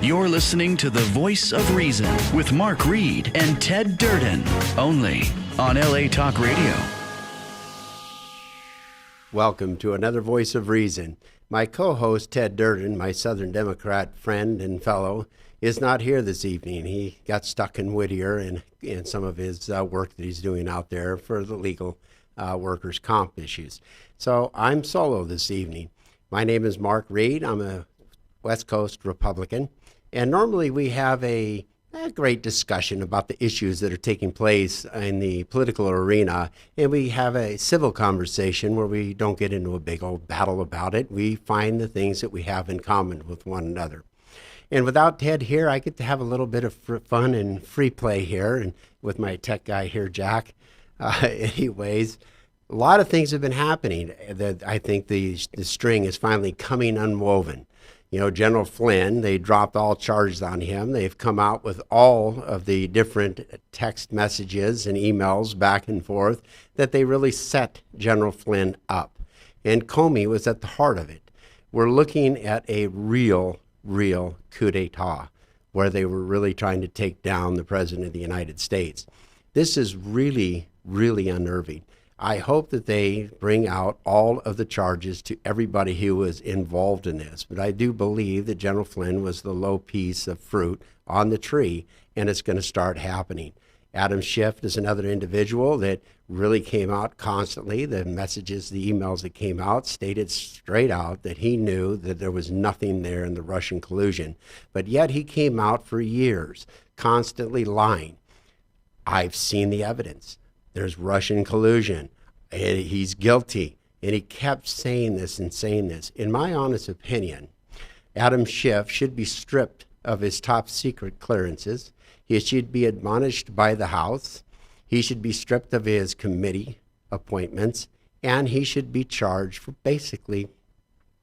You're listening to The Voice of Reason with Mark Reed and Ted Durden, only on LA Talk Radio. Welcome to another Voice of Reason. My co-host, Ted Durden, my Southern Democrat friend and fellow, is not here this evening. He got stuck in Whittier and some of his work that he's doing out there for the legal workers' comp issues. So I'm solo this evening. My name is Mark Reed. I'm a West Coast Republican. And normally we have a great discussion about the issues that are taking place in the political arena, and we have a civil conversation where we don't get into a big old battle about it. We find the things that we have in common with one another. And without Ted here, I get to have a little bit of fun and free play here, and with my tech guy here, Jack. Anyways, a lot of things have been happening that I think the string is finally coming unwoven. You know, General Flynn, they dropped all charges on him. They've come out with all of the different text messages and emails back and forth that they really set General Flynn up. And Comey was at the heart of it. We're looking at a real coup d'etat, where they were really trying to take down the President of the United States. This is really unnerving. I hope that they bring out all of the charges to everybody who was involved in this. But I do believe that General Flynn was the low piece of fruit on the tree, and it's going to start happening. Adam Schiff is another individual that really came out constantly. The messages, the emails that came out stated straight out that he knew that there was nothing there in the Russian collusion. But yet he came out for years, constantly lying. I've seen the evidence. There's Russian collusion, and he's guilty. And he kept saying this and saying this. In my honest opinion, Adam Schiff should be stripped of his top secret clearances. He should be admonished by the House. He should be stripped of his committee appointments, and he should be charged for basically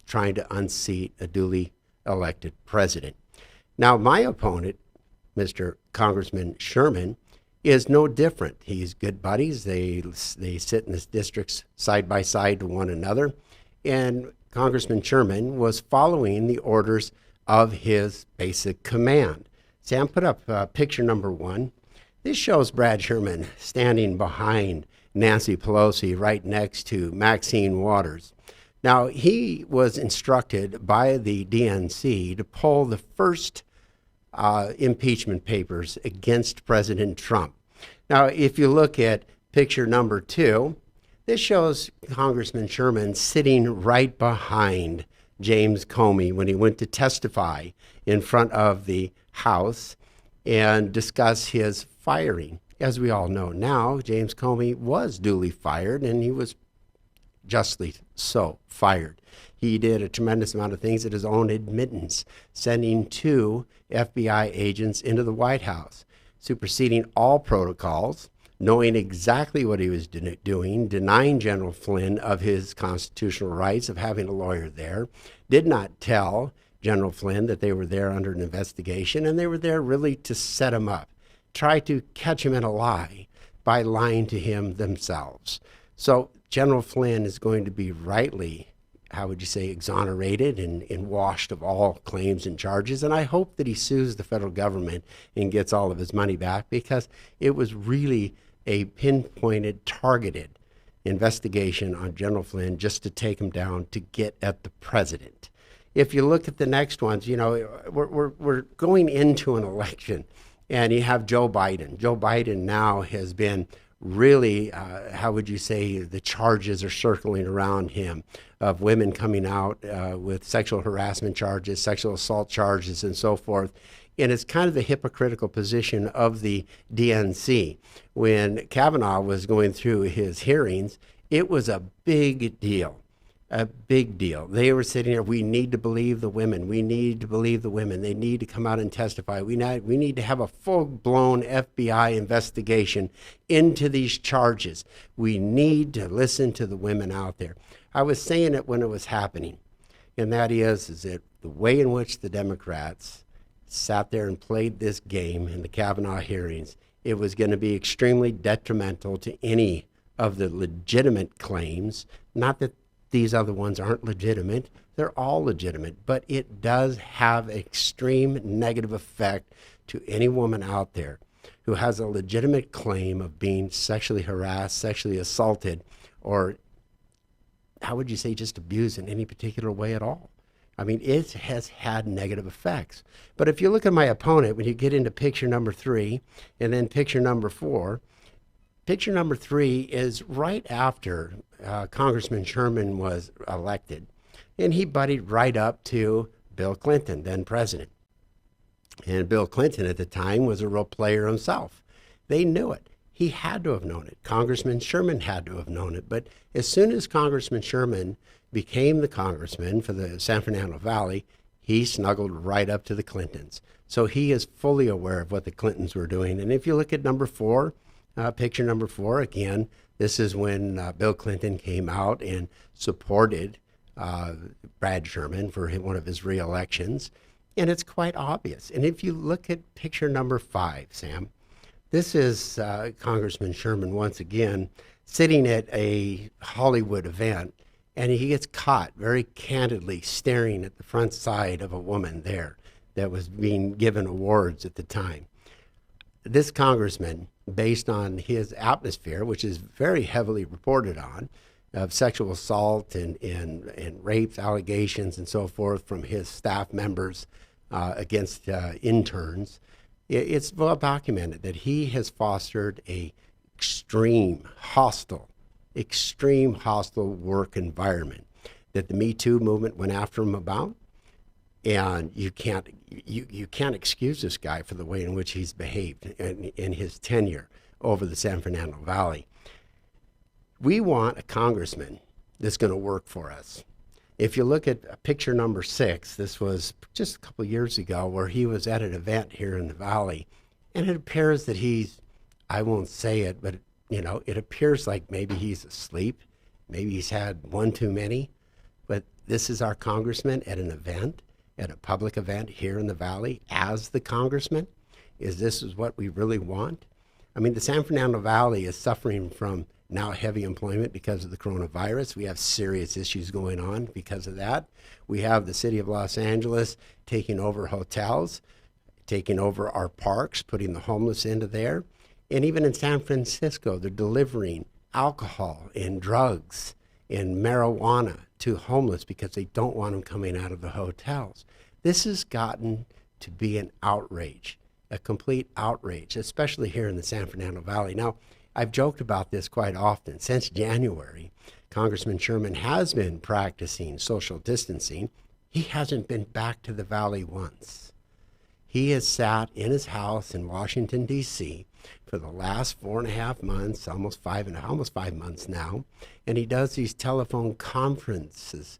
trying to unseat a duly elected president. Now, my opponent, Mr. Congressman Sherman, is no different. He's good buddies. They sit in the districts side by side to one another. And Congressman Sherman was following the orders of his basic command. Sam, put up picture number 1. This shows Brad Sherman standing behind Nancy Pelosi right next to Maxine Waters. Now, he was instructed by the DNC to pull the first impeachment papers against President Trump. Now, if you look at picture number 2, this shows Congressman Sherman sitting right behind James Comey when he went to testify in front of the House and discuss his firing. As we all know now, James Comey was duly fired, and he was justly so fired. He did a tremendous amount of things at his own admittance, sending 2 FBI agents into the White House, superseding all protocols, knowing exactly what he was doing, denying General Flynn of his constitutional rights of having a lawyer there, did not tell General Flynn that they were there under an investigation, and they were there really to set him up, try to catch him in a lie by lying to him themselves. So General Flynn is going to be rightly, how would you say, exonerated and washed of all claims and charges. And I hope that he sues the federal government and gets all of his money back, because it was really a pinpointed, targeted investigation on General Flynn just to take him down, to get at the president. If you look at the next ones, you know, we're going into an election, and you have Joe Biden. Joe Biden now has been really, how would you say, the charges are circling around him of women coming out with sexual harassment charges, sexual assault charges, and so forth. And it's kind of the hypocritical position of the DNC. When Kavanaugh was going through his hearings, it was a big deal. A big deal. They were sitting here, we need to believe the women. We need to believe the women. They need to come out and testify. We need to have a full-blown FBI investigation into these charges. We need to listen to the women out there. I was saying it when it was happening, and that is that the way in which the Democrats sat there and played this game in the Kavanaugh hearings, it was going to be extremely detrimental to any of the legitimate claims. Not that these other ones aren't legitimate. They're all legitimate, but it does have extreme negative effect to any woman out there who has a legitimate claim of being sexually harassed, sexually assaulted, or how would you say, just abused in any particular way at all. I mean, it has had negative effects. But if you look at my opponent, when you get into picture number 3 and then picture number 4, picture number 3 is right after Congressman Sherman was elected, and he buddied right up to Bill Clinton, then president. And Bill Clinton at the time was a real player himself. They knew it. He had to have known it. Congressman Sherman had to have known it. But as soon as Congressman Sherman became the congressman for the San Fernando Valley, he snuggled right up to the Clintons. So he is fully aware of what the Clintons were doing. And if you look at number 4, picture number 4, again, this is when Bill Clinton came out and supported Brad Sherman for one of his re-elections. And it's quite obvious. And if you look at picture number 5, Sam, this is Congressman Sherman once again sitting at a Hollywood event, and he gets caught very candidly staring at the front side of a woman there that was being given awards at the time. This congressman, based on his atmosphere, which is very heavily reported on, of sexual assault and rapes, allegations, and so forth from his staff members against interns, it's well documented that he has fostered a extreme hostile work environment that the Me Too movement went after him about. And you can't excuse this guy for the way in which he's behaved in his tenure over the San Fernando Valley. We want a congressman that's going to work for us. If you look at picture number 6, this was just a couple of years ago where he was at an event here in the Valley, and it appears that he's, I won't say it, but it appears like maybe he's asleep, maybe he's had one too many, but this is our congressman at an event, at a public event here in the Valley as the congressman. This is what we really want? I mean, the San Fernando Valley is suffering from now heavy employment because of the coronavirus. We have serious issues going on because of that. We have the city of Los Angeles taking over hotels, taking over our parks, putting the homeless into there. And even in San Francisco, they're delivering alcohol and drugs and marijuana to homeless because they don't want them coming out of the hotels. This has gotten to be an outrage, a complete outrage, especially here in the San Fernando Valley. Now, I've joked about this quite often. Since January, Congressman Sherman has been practicing social distancing. He hasn't been back to the Valley once. He has sat in his house in Washington, D.C. for the last 4.5 months, almost 5 months now, and he does these telephone conferences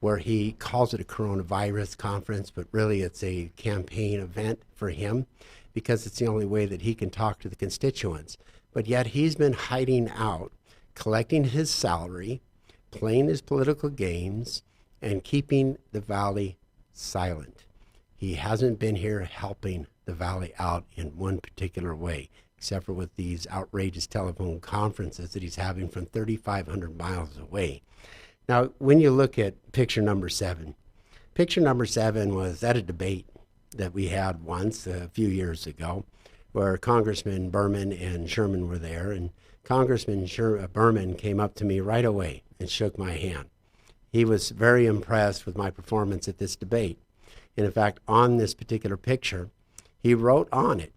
where he calls it a coronavirus conference, but really it's a campaign event for him because it's the only way that he can talk to the constituents. But yet he's been hiding out, collecting his salary, playing his political games, and keeping the Valley silent. He hasn't been here helping the Valley out in one particular way, except for with these outrageous telephone conferences that he's having from 3,500 miles away. Now, when you look at picture number 7 was at a debate that we had once a few years ago, where Congressman Berman and Sherman were there, and Congressman Berman came up to me right away and shook my hand. He was very impressed with my performance at this debate. And in fact, on this particular picture, he wrote on it,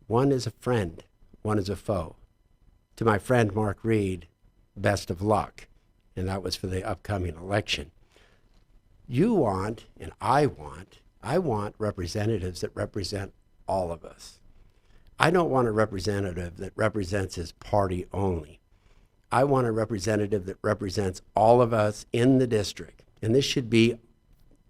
"One is a friend, one is a foe. To my friend Mark Reed, best of luck." And that was for the upcoming election. You want, and I want representatives that represent all of us. I don't want a representative that represents his party only. I want a representative that represents all of us in the district. And this should be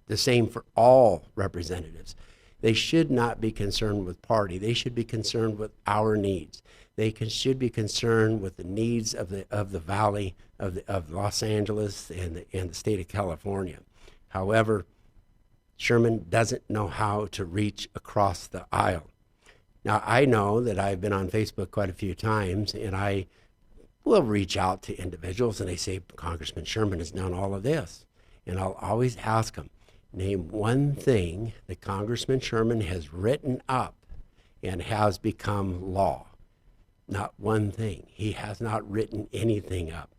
the same for all representatives. They should not be concerned with party. They should be concerned with our needs. They should be concerned with the needs of the Valley, of Los Angeles and the state of California. However, Sherman doesn't know how to reach across the aisle. Now, I know that I've been on Facebook quite a few times, and I we'll reach out to individuals and they say, Congressman Sherman has done all of this. And I'll always ask them, name one thing that Congressman Sherman has written up and has become law. Not one thing. He has not written anything up.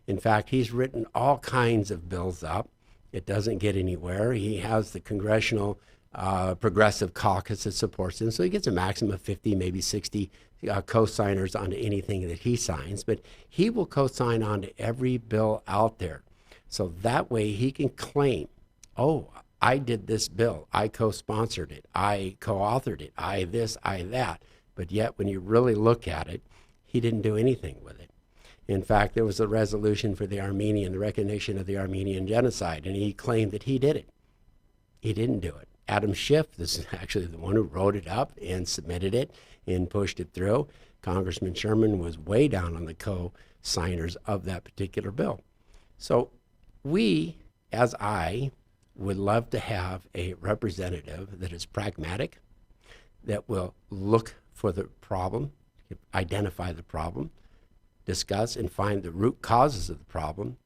In fact, he's written all kinds of bills up. It doesn't get anywhere. He has the Congressional Progressive Caucus that supports him, so he gets a maximum of 50, maybe 60 co-signers on anything that he signs, but he will co-sign on to every bill out there. So that way he can claim, oh, I did this bill, I co-sponsored it, I co-authored it, I this, I that. But yet when you really look at it, he didn't do anything with it. In fact, there was a resolution for the recognition of the Armenian genocide, and he claimed that he did it. He didn't do it. Adam Schiff, this is actually the one who wrote it up and submitted it and pushed it through. Congressman Sherman was way down on the co-signers of that particular bill. So we, as I, would love to have a representative that is pragmatic, that will look for the problem, identify the problem, discuss and find the root causes of the problem,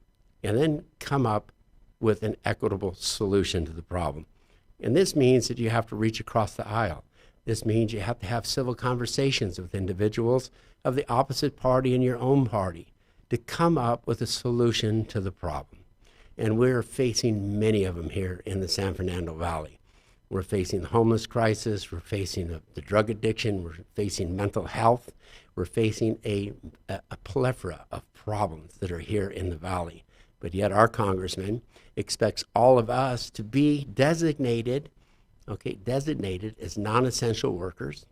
and then come up with an equitable solution to the problem. And this means that you have to reach across the aisle. This means you have to have civil conversations with individuals of the opposite party and your own party to come up with a solution to the problem. And we're facing many of them here in the San Fernando Valley. We're facing the homeless crisis, we're facing the drug addiction, we're facing mental health, we're facing a plethora of problems that are here in the valley. But yet our congressman expects all of us to be designated as non-essential workers.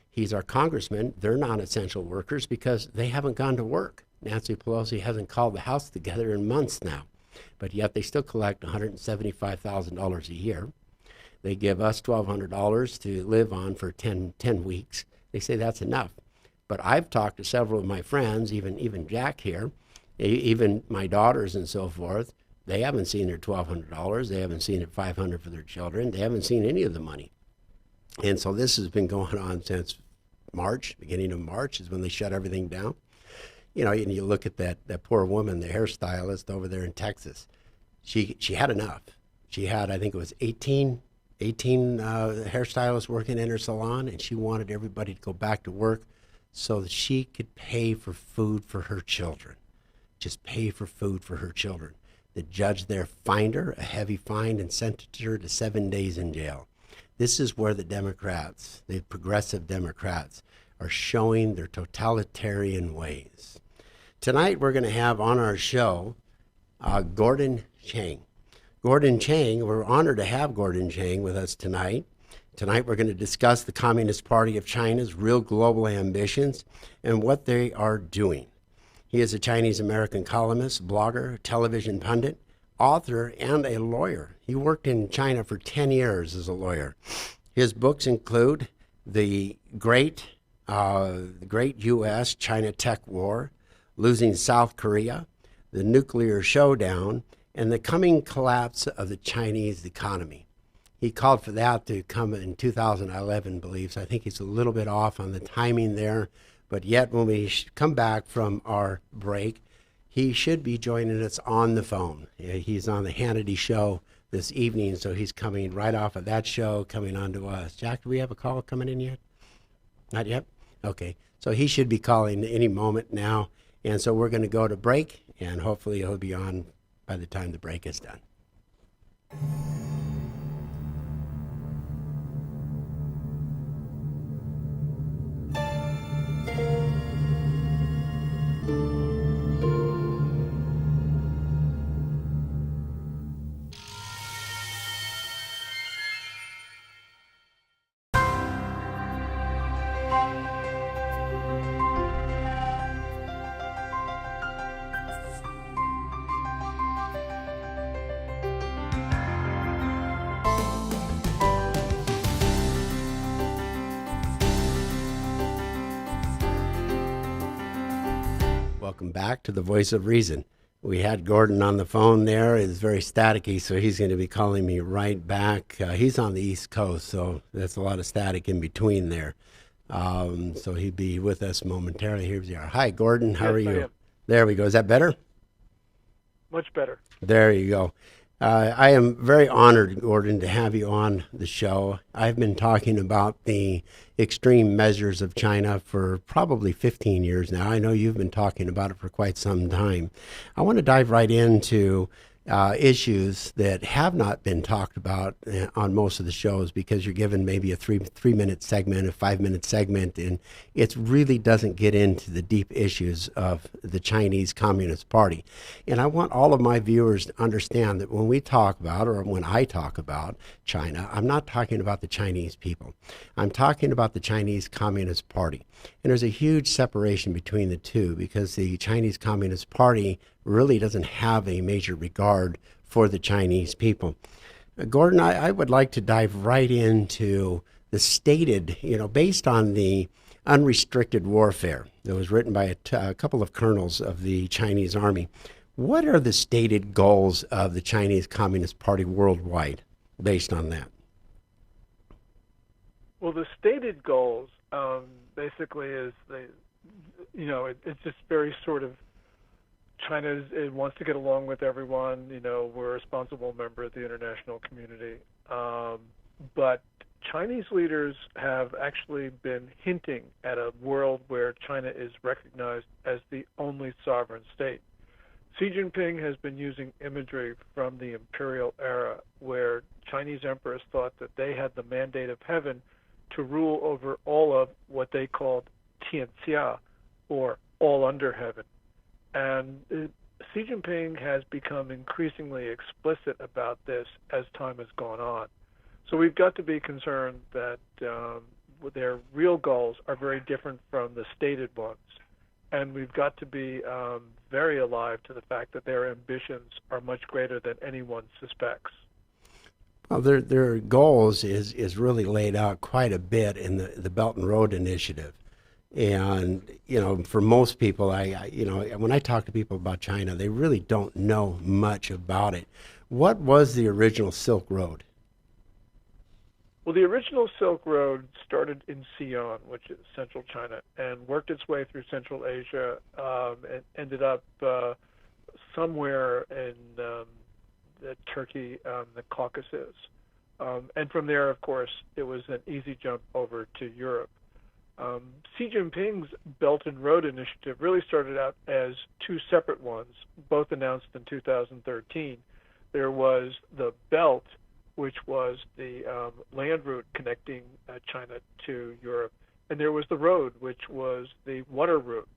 He's our congressman. They're non-essential workers because they haven't gone to work. Nancy Pelosi hasn't called the House together in months now, but yet they still collect $175,000 a year. They give us $1,200 to live on for 10 weeks. They say that's enough. But I've talked to several of my friends, even Jack here, even my daughters and so forth. They haven't seen their $1,200. They haven't seen it $500 for their children. They haven't seen any of the money. And so this has been going on since March, beginning of March is when they shut everything down. You know, and you look at that poor woman, the hairstylist over there in Texas. She had enough. She had, I think it was 18 hairstylists working in her salon, and she wanted everybody to go back to work so that she could pay for food for her children. Just pay for food for her children. The judge there fined her a heavy fine and sentenced her to 7 days in jail. This is where the Democrats, the progressive Democrats, are showing their totalitarian ways. Tonight we're going to have on our show Gordon Chang. Gordon Chang, we're honored to have Gordon Chang with us tonight. Tonight we're going to discuss the Communist Party of China's real global ambitions and what they are doing. He is a Chinese-American columnist, blogger, television pundit, author, and a lawyer. He worked in China for 10 years as a lawyer. His books include the Great US-China Teck War, Losing South Korea, the Nuclear Showdown, and the coming collapse of the Chinese economy. He called for that to come in 2011, believes. I think he's a little bit off on the timing there. But yet, when we come back from our break, he should be joining us on the phone. He's on the Hannity show this evening, so he's coming right off of that show, coming on to us. Jack, do we have a call coming in yet? Not yet? Okay. So he should be calling any moment now. And so we're going to go to break, and hopefully he'll be on by the time the break is done. Welcome back to the Voice of Reason. We had Gordon on the phone there. It's very staticky, so he's going to be calling me right back. He's on the East Coast, so that's a lot of static in between there. So he'll be with us momentarily. Here we are. Hi, Gordon. How are you? There we go. Is that better? Much better. There you go. I am very honored, Gordon, to have you on the show. I've been talking about the extreme measures of China for probably 15 years now. I know you've been talking about it for quite some time. I want to dive right into issues that have not been talked about on most of the shows, because you're given maybe a three-minute segment, a 5-minute segment, and it really doesn't get into the deep issues of the Chinese Communist Party. And I want all of my viewers to understand that when we talk about, or when I talk about China, I'm not talking about the Chinese people. I'm talking about the Chinese Communist Party. And there's a huge separation between the two, because the Chinese Communist Party really doesn't have a major regard for the Chinese people. Gordon, I would like to dive right into the stated, based on the unrestricted warfare that was written by a couple of colonels of the Chinese army. What are the stated goals of the Chinese Communist Party worldwide based on that? Well, the stated goals basically is it's just very sort of China wants to get along with everyone. We're a responsible member of the international community. But Chinese leaders have actually been hinting at a world where China is recognized as the only sovereign state. Xi Jinping has been using imagery from the imperial era, where Chinese emperors thought that they had the mandate of heaven to rule over all of what they called Tianxia, or all under heaven. And Xi Jinping has become increasingly explicit about this as time has gone on. So we've got to be concerned that their real goals are very different from the stated ones. And we've got to be very alive to the fact that their ambitions are much greater than anyone suspects. Well, their goals is really laid out quite a bit in the Belt and Road Initiative. And, for most people, when I talk to people about China, they really don't know much about it. What was the original Silk Road? Well, the original Silk Road started in Xi'an, which is central China, and worked its way through Central Asia, and ended up somewhere in Turkey, the Caucasus. And from there, of course, it was an easy jump over to Europe. Xi Jinping's Belt and Road Initiative really started out as two separate ones, both announced in 2013. There was the Belt, which was the land route connecting China to Europe, and there was the Road, which was the water route.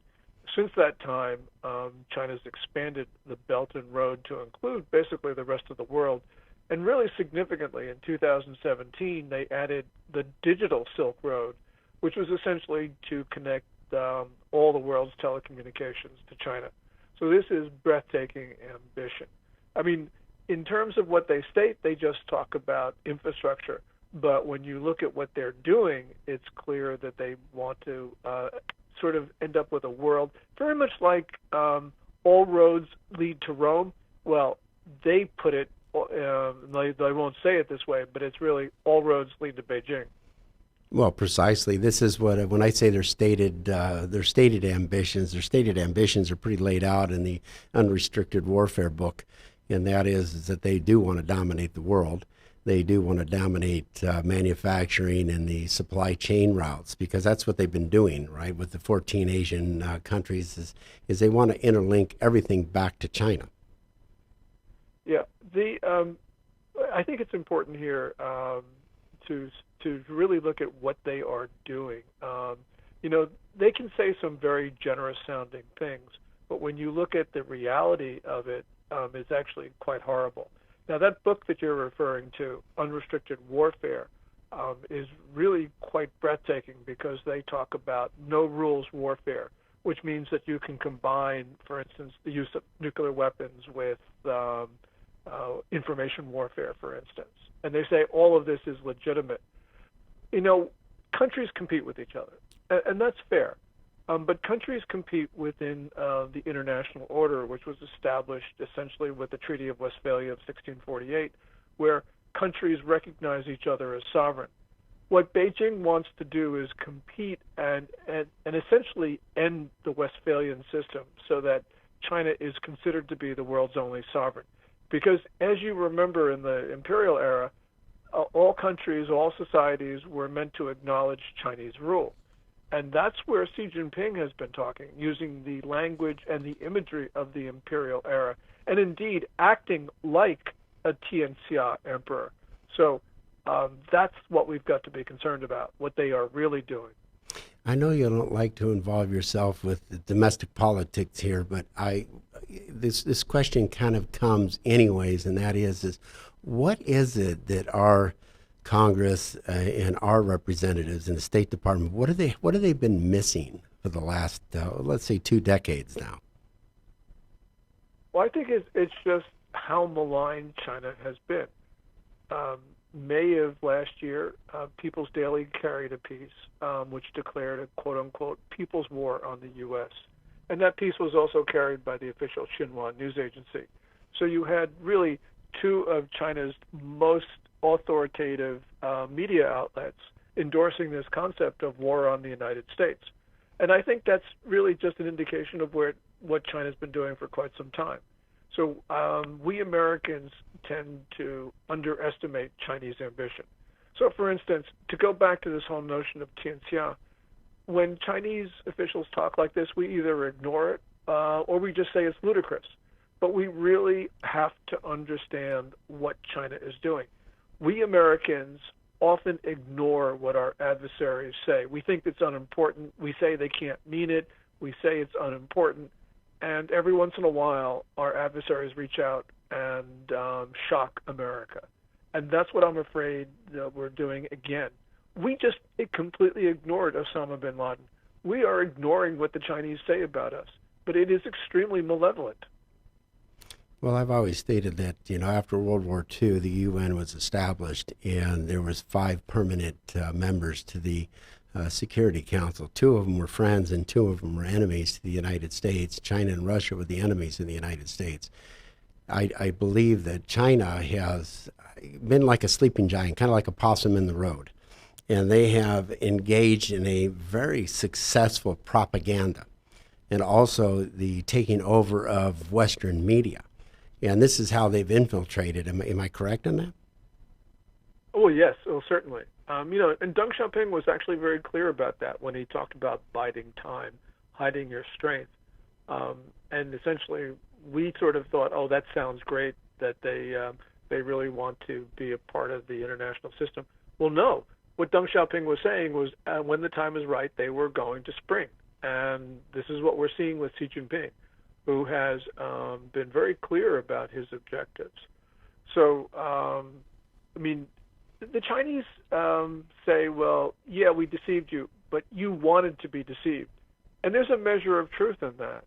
Since that time, China's expanded the Belt and Road to include basically the rest of the world, and really significantly in 2017, they added the digital Silk Road, which was essentially to connect all the world's telecommunications to China. So this is breathtaking ambition. I mean, in terms of what they state, they just talk about infrastructure. But when you look at what they're doing, it's clear that they want to sort of end up with a world very much like all roads lead to Rome. Well, they put it, they won't say it this way, but it's really all roads lead to Beijing. Well, precisely. This is what, when I say their stated ambitions are pretty laid out in the Unrestricted Warfare book, and that is that they do want to dominate the world. They do want to dominate manufacturing and the supply chain routes, because that's what they've been doing, right, with the 14 Asian countries, is they want to interlink everything back to China. Yeah, I think it's important here to really look at what they are doing. They can say some very generous-sounding things, but when you look at the reality of it, it's actually quite horrible. Now, that book that you're referring to, Unrestricted Warfare, is really quite breathtaking, because they talk about no-rules warfare, which means that you can combine, for instance, the use of nuclear weapons with information warfare, for instance. And they say all of this is legitimate. Countries compete with each other, and that's fair. But countries compete within the international order, which was established essentially with the Treaty of Westphalia of 1648, where countries recognize each other as sovereign. What Beijing wants to do is compete and essentially end the Westphalian system, so that China is considered to be the world's only sovereign. Because as you remember in the imperial era, all countries, all societies were meant to acknowledge Chinese rule. And that's where Xi Jinping has been talking, using the language and the imagery of the imperial era, and indeed acting like a Tianxia emperor. So that's what we've got to be concerned about, what they are really doing. I know you don't like to involve yourself with the domestic politics here, but this question kind of comes anyways, and that is what is it that our Congress and our representatives in the State Department, what have they been missing for the last, let's say, 2 decades now? Well, I think it's just how malign China has been. May of last year, People's Daily carried a piece which declared a quote-unquote people's war on the U.S. And that piece was also carried by the official Xinhua news agency. So you had really 2 of China's most authoritative media outlets endorsing this concept of war on the United States. And I think that's really just an indication of what China's been doing for quite some time. So we Americans tend to underestimate Chinese ambition. So, for instance, to go back to this whole notion of Tianxia, when Chinese officials talk like this, we either ignore it or we just say it's ludicrous. But we really have to understand what China is doing. We Americans often ignore what our adversaries say. We think it's unimportant. We say they can't mean it. We say it's unimportant. And every once in a while, our adversaries reach out and shock America. And that's what I'm afraid that we're doing again. We just completely ignored Osama bin Laden. We are ignoring what the Chinese say about us, but it is extremely malevolent. Well, I've always stated that, after World War II, the UN was established, and there was 5 permanent members to the Security Council. 2 of them were friends, and 2 of them were enemies to the United States. China and Russia were the enemies of the United States. I believe that China has been like a sleeping giant, kind of like a possum in the road. And they have engaged in a very successful propaganda and also the taking over of Western media. And this is how they've infiltrated. Am I correct on that? Oh, yes, certainly. And Deng Xiaoping was actually very clear about that when he talked about biding time, hiding your strength. And essentially, we sort of thought, oh, that sounds great, that they really want to be a part of the international system. Well, no. What Deng Xiaoping was saying was when the time is right, they were going to spring. And this is what we're seeing with Xi Jinping, who has been very clear about his objectives. So, the Chinese say, well, yeah, we deceived you, but you wanted to be deceived. And there's a measure of truth in that,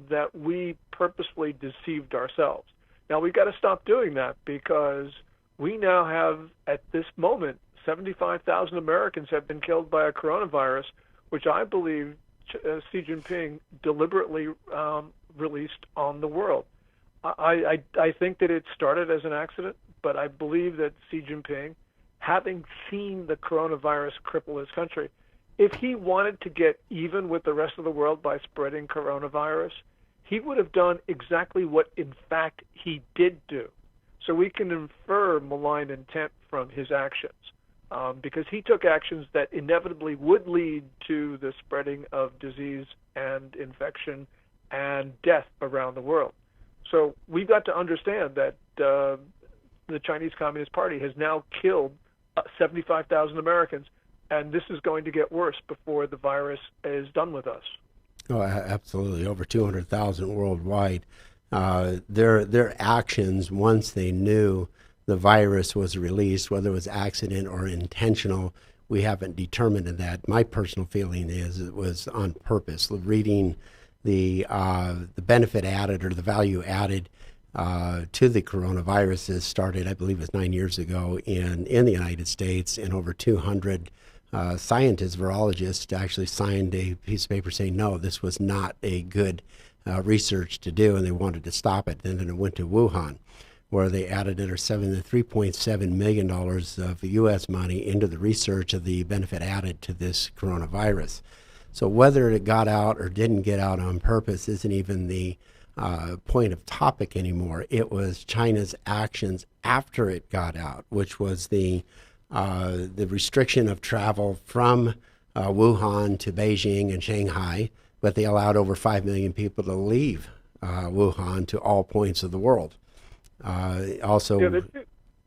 that we purposefully deceived ourselves. Now, we've got to stop doing that because we now have, at this moment, 75,000 Americans have been killed by a coronavirus, which I believe Xi Jinping deliberately released on the world. I think that it started as an accident, but I believe that Xi Jinping, having seen the coronavirus cripple his country, if he wanted to get even with the rest of the world by spreading coronavirus, he would have done exactly what, in fact, he did do. So we can infer malign intent from his actions, because he took actions that inevitably would lead to the spreading of disease and infection and death around the world. So we've got to understand that the Chinese Communist Party has now killed 75,000 Americans, and this is going to get worse before the virus is done with us. Oh, absolutely. Over 200,000 worldwide. Their actions, once they knew the virus was released, whether it was accident or intentional, we haven't determined that. My personal feeling is it was on purpose. Reading the benefit added or the value added to the coronavirus started, I believe it was 9 years ago in the United States, and over 200 scientists, virologists, actually signed a piece of paper saying, no, this was not a good research to do, and they wanted to stop it. And then it went to Wuhan, where they added $3.7 million of U.S. money into the research of the benefit added to this coronavirus. So whether it got out or didn't get out on purpose isn't even the point of topic anymore. It was China's actions after it got out, which was the restriction of travel from Wuhan to Beijing and Shanghai, but they allowed over 5 million people to leave Wuhan to all points of the world. Go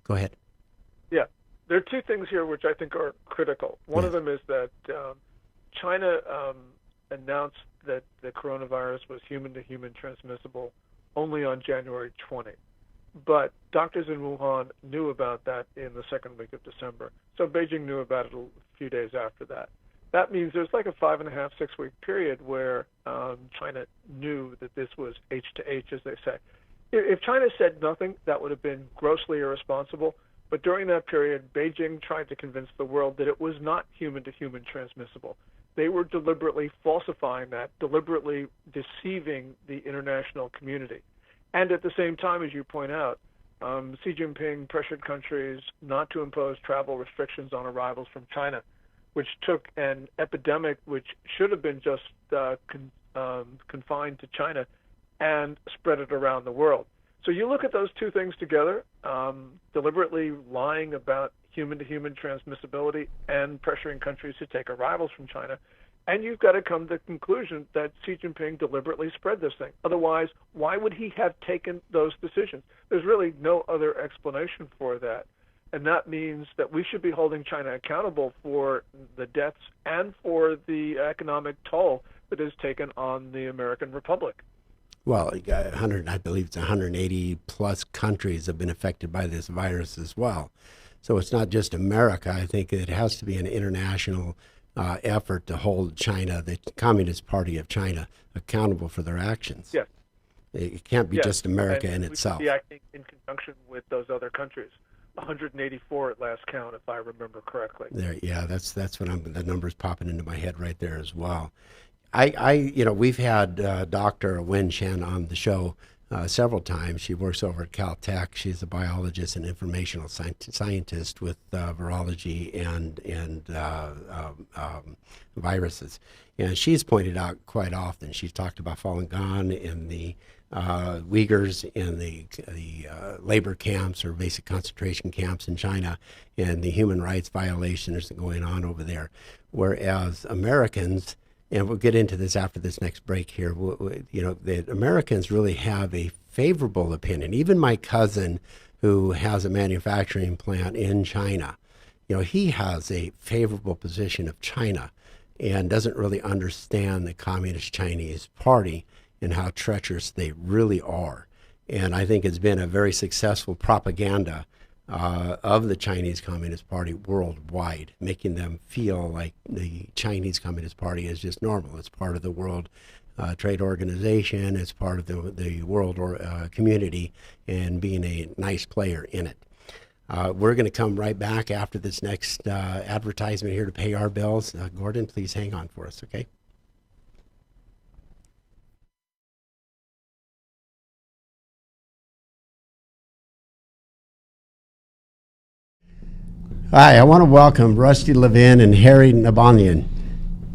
ahead. Yeah, there are two things here which I think are critical. One of them is that China announced that the coronavirus was human-to-human transmissible only on January 20. But doctors in Wuhan knew about that in the second week of December. So Beijing knew about it a few days after that. That means there's like a 5.5, 6-week period where China knew that this was H to H, as they say. If China said nothing, that would have been grossly irresponsible. But during that period, Beijing tried to convince the world that it was not human-to-human transmissible. They were deliberately falsifying that, deliberately deceiving the international community. And at the same time, as you point out, Xi Jinping pressured countries not to impose travel restrictions on arrivals from China, which took an epidemic which should have been just confined to China and spread it around the world. So you look at those two things together, deliberately lying about human-to-human transmissibility and pressuring countries to take arrivals from China, and you've got to come to the conclusion that Xi Jinping deliberately spread this thing. Otherwise, why would he have taken those decisions? There's really no other explanation for that. And that means that we should be holding China accountable for the deaths and for the economic toll that is taken on the American Republic. Well, I believe it's 180 plus countries have been affected by this virus as well. So it's not just America. I think it has to be an international effort to hold China, the Communist Party of China, accountable for their actions. Yes. It can't be just America in we itself. We should be acting in conjunction with those other countries. 184 at last count, if I remember correctly. That's what the number's popping into my head right there as well. We've had Dr. Wen Chen on the show several times. She works over at Caltech. She's a biologist and informational scientist with virology and viruses. And she's pointed out quite often, she's talked about Falun Gong and the Uyghurs in the labor camps or basic concentration camps in China and the human rights violations going on over there. Whereas Americans, and we'll get into this after this next break here, the Americans really have a favorable opinion. Even my cousin, who has a manufacturing plant in China, he has a favorable position of China and doesn't really understand the Communist Chinese Party and how treacherous they really are. And I think it's been a very successful propaganda of the Chinese Communist Party worldwide, making them feel like the Chinese Communist Party is just normal. It's part of the World Trade Organization. It's part of the world community and being a nice player in it. We're going to come right back after this next advertisement here to pay our bills. Gordon, please hang on for us, okay? Hi, I want to welcome Rusty Levin and Harry Nabanian,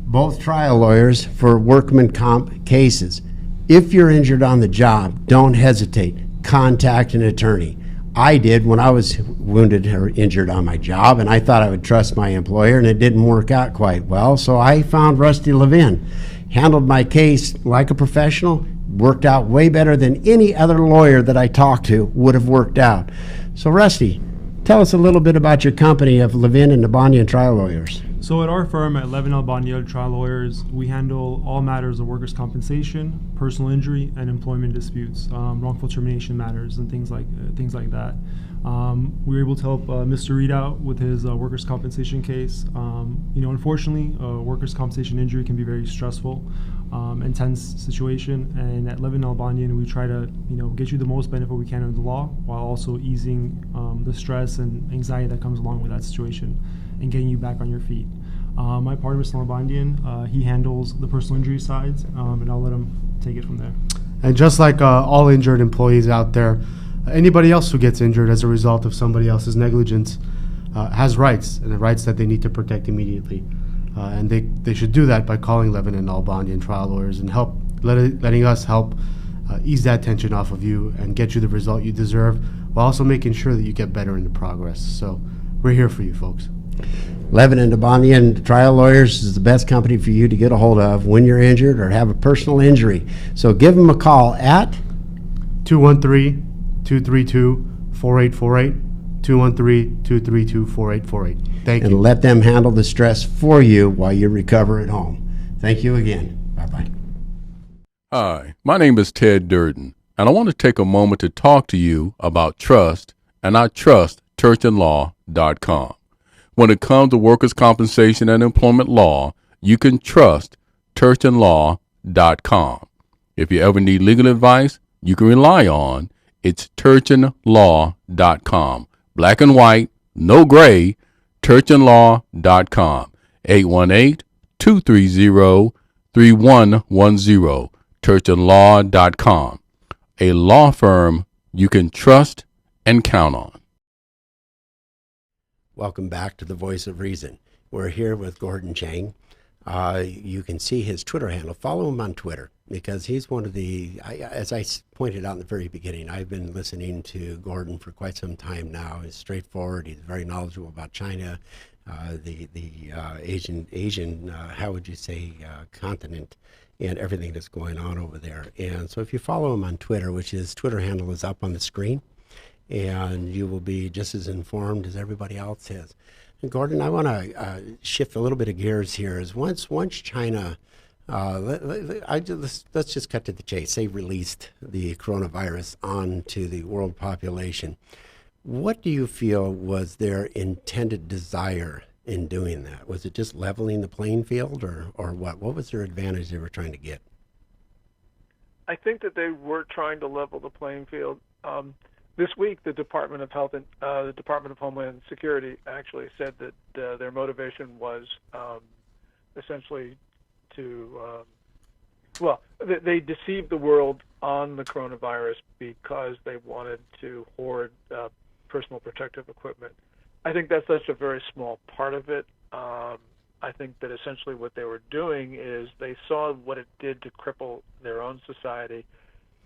both trial lawyers for workman comp cases. If you're injured on the job, don't hesitate. Contact an attorney. I did when I was wounded or injured on my job, and I thought I would trust my employer, and it didn't work out quite well, so I found Rusty Levin. Handled my case like a professional, worked out way better than any other lawyer that I talked to would have worked out. So Rusty, tell us a little bit about your company of Levin and Nabanian Trial Lawyers. So at our firm, at Levin Nabanian Trial Lawyers, we handle all matters of workers' compensation, personal injury, and employment disputes, wrongful termination matters, and things like that. We were able to help Mr. Reed out with his workers' compensation case. Unfortunately, workers' compensation injury can be very stressful, intense situation. And at Levin Nabanian, we try to get you the most benefit we can under the law, while also easing the stress and anxiety that comes along with that situation, and getting you back on your feet. My partner, Mr. Nabanian, he handles the personal injury sides, and I'll let him take it from there. And just like all injured employees out there, anybody else who gets injured as a result of somebody else's negligence has rights, and the rights that they need to protect immediately. And they should do that by calling Levin and Nabanian Trial Lawyers and letting us help ease that tension off of you and get you the result you deserve, while also making sure that you get better in the progress. So we're here for you, folks. Levin and Debonian Trial Lawyers is the best company for you to get a hold of when you're injured or have a personal injury. So give them a call at 213-232-4848, 213-232-4848. Thank and you. let them handle the stress for you while you recover at home. Thank you again. Bye-bye. Hi, my name is Ted Durden, and I want to take a moment to talk to you about trust, and I trust churchandlaw.com. When it comes to workers' compensation and employment law, you can trust churchandlaw.com. If you ever need legal advice you can rely on, it's churchandlaw.com. Black and white, no gray, churchandlaw.com. 818-230-3110, churchandlaw.com. A law firm you can trust and count on. Welcome back to the Voice of Reason. We're here with Gordon Chang. You can see his Twitter handle. Follow him on Twitter because he's one of the, as I pointed out in the very beginning, I've been listening to Gordon for quite some time now. He's straightforward. He's very knowledgeable about China, the Asian, how would you say, continent, and everything that's going on over there. And so if you follow him on Twitter, which his Twitter handle is up on the screen, and you will be just as informed as everybody else is. And Gordon, I want to shift a little bit of gears here. Is once China, let's just cut to the chase. They released the coronavirus onto the world population. What do you feel was their intended desire in doing that? Was it just leveling the playing field, or what? What was their advantage they were trying to get? I think that they were trying to level the playing field. This week, the Department of Health and the Department of Homeland Security actually said that their motivation was essentially to, they deceived the world on the coronavirus because they wanted to hoard personal protective equipment. I think that's such a very small part of it. I think that essentially what they were doing is they saw what it did to cripple their own society.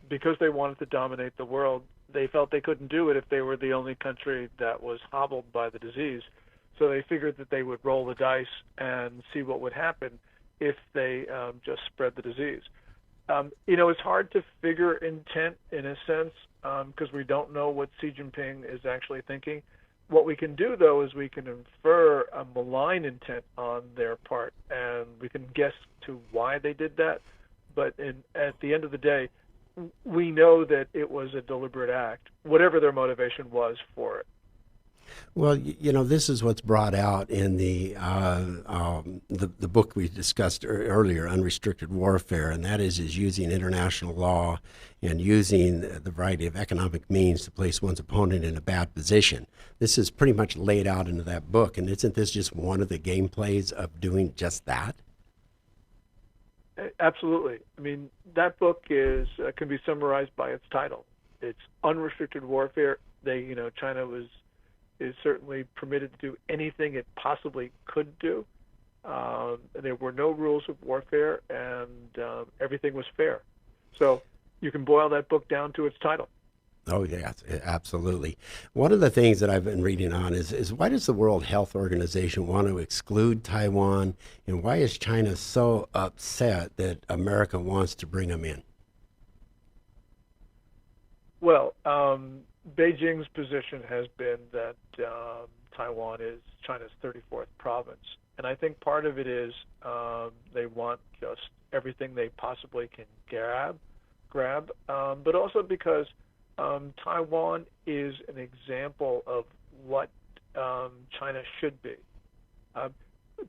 Because they wanted to dominate the world, they felt they couldn't do it if they were the only country that was hobbled by the disease. So they figured that they would roll the dice and see what would happen if they just spread the disease. It's hard to figure intent in a sense because we don't know what Xi Jinping is actually thinking. What we can do, though, is we can infer a malign intent on their part, and we can guess to why they did that. But at the end of the day, we know that it was a deliberate act, whatever their motivation was for it. Well, this is what's brought out in the book we discussed earlier, Unrestricted Warfare, and that is using international law and using the variety of economic means to place one's opponent in a bad position. This is pretty much laid out into that book, and isn't this just one of the gameplays of doing just that? Absolutely. I mean, that book can be summarized by its title. It's Unrestricted Warfare. China is certainly permitted to do anything it possibly could do. There were no rules of warfare, and everything was fair. So you can boil that book down to its title. Oh, yes, absolutely. One of the things that I've been reading on is why does the World Health Organization want to exclude Taiwan, and why is China so upset that America wants to bring them in? Well, Beijing's position has been that Taiwan is China's 34th province. And I think part of it is they want just everything they possibly can grab, but also because Taiwan is an example of what China should be.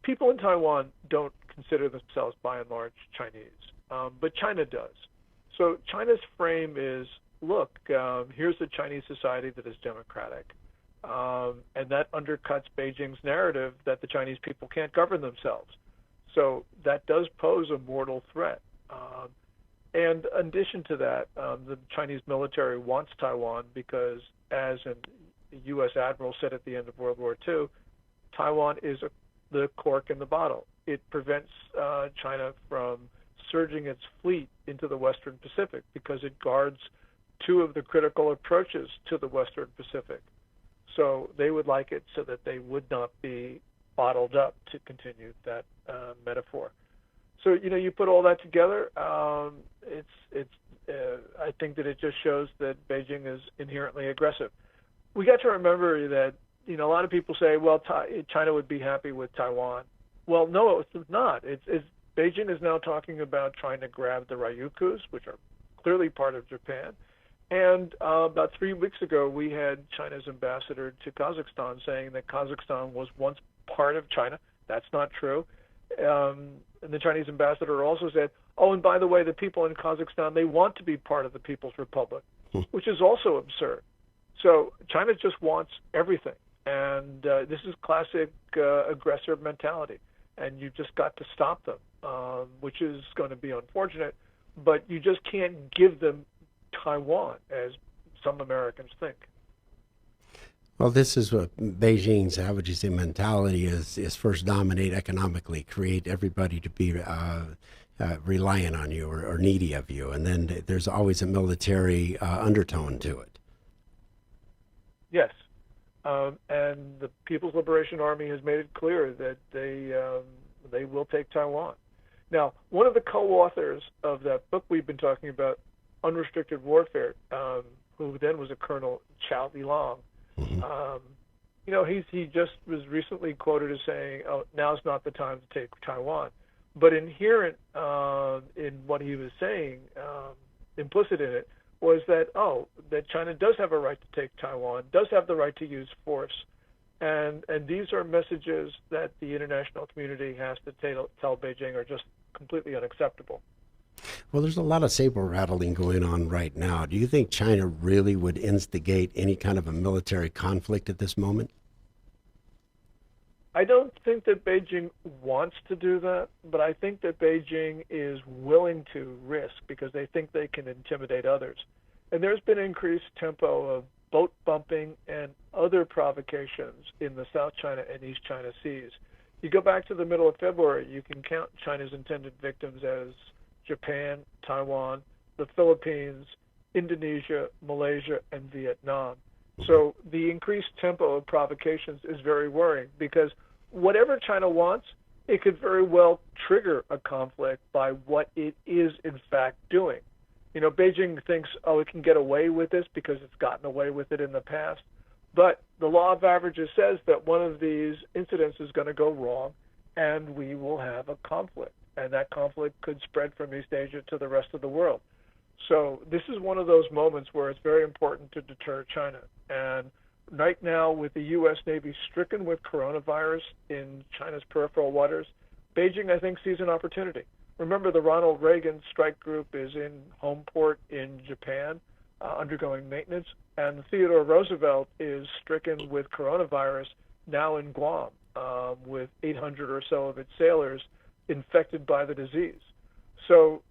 People in Taiwan don't consider themselves, by and large, Chinese, but China does. So China's frame is, look, here's a Chinese society that is democratic, and that undercuts Beijing's narrative that the Chinese people can't govern themselves. So that does pose a mortal threat. And in addition to that, the Chinese military wants Taiwan because, as a U.S. admiral said at the end of World War II, Taiwan is the cork in the bottle. It prevents China from surging its fleet into the Western Pacific because it guards two of the critical approaches to the Western Pacific. So they would like it so that they would not be bottled up, to continue that metaphor. So, you put all that together, I think that it just shows that Beijing is inherently aggressive. We got to remember that, a lot of people say, well, China would be happy with Taiwan. Well, no, it's not. Beijing is now talking about trying to grab the Ryukyus, which are clearly part of Japan. And about 3 weeks ago, we had China's ambassador to Kazakhstan saying that Kazakhstan was once part of China. That's not true. And the Chinese ambassador also said, oh, and by the way, the people in Kazakhstan, they want to be part of the People's Republic, which is also absurd. So China just wants everything. And this is classic aggressive mentality. And you just got to stop them, which is going to be unfortunate. But you just can't give them Taiwan, as some Americans think. Well, this is what Beijing's, how would you say, mentality is first dominate economically, create everybody to be reliant on you or needy of you. And then there's always a military undertone to it. Yes. And the People's Liberation Army has made it clear that they will take Taiwan. Now, one of the co-authors of that book we've been talking about, Unrestricted Warfare, who then was a Colonel Chao Lilang, he just was recently quoted as saying, "Oh, now's not the time to take Taiwan." But inherent in what he was saying, implicit in it, was that that China does have a right to take Taiwan, does have the right to use force, and these are messages that the international community has to tell Beijing are just completely unacceptable. Well, there's a lot of saber rattling going on right now. Do you think China really would instigate any kind of a military conflict at this moment? I don't think that Beijing wants to do that, but I think that Beijing is willing to risk because they think they can intimidate others. And there's been increased tempo of boat bumping and other provocations in the South China and East China Seas. You go back to the middle of February, you can count China's intended victims as Japan, Taiwan, the Philippines, Indonesia, Malaysia, and Vietnam. So the increased tempo of provocations is very worrying because whatever China wants, it could very well trigger a conflict by what it is in fact doing. Beijing thinks, it can get away with this because it's gotten away with it in the past. But the law of averages says that one of these incidents is going to go wrong and we will have a conflict. And that conflict could spread from East Asia to the rest of the world. So this is one of those moments where it's very important to deter China. And right now, with the U.S. Navy stricken with coronavirus in China's peripheral waters, Beijing, I think, sees an opportunity. Remember, the Ronald Reagan strike group is in home port in Japan, undergoing maintenance, and Theodore Roosevelt is stricken with coronavirus now in Guam, with 800 or so of its sailors infected by the disease. So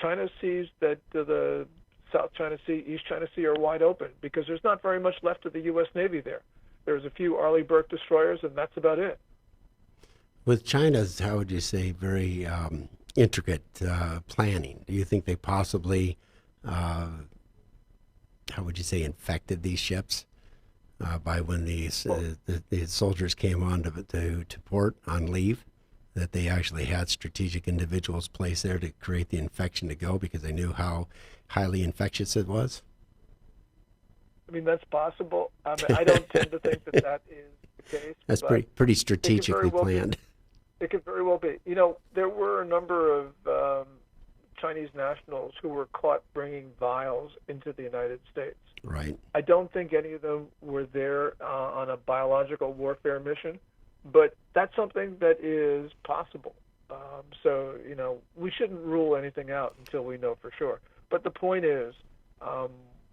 China sees that the South China Sea, East China Sea are wide open because there's not very much left of the U.S. Navy there. There's a few Arleigh Burke destroyers, and that's about it. With China's, how would you say, very intricate planning, do you think they possibly, how would you say, infected these ships by when the soldiers came on to port on leave? That they actually had strategic individuals placed there to create the infection to go because they knew how highly infectious it was? I mean, that's possible. I don't tend to think that is the case. That's pretty strategically planned. It could very well be. There were a number of Chinese nationals who were caught bringing vials into the United States. Right. I don't think any of them were there on a biological warfare mission. But that's something that is possible. So, we shouldn't rule anything out until we know for sure. But the point is,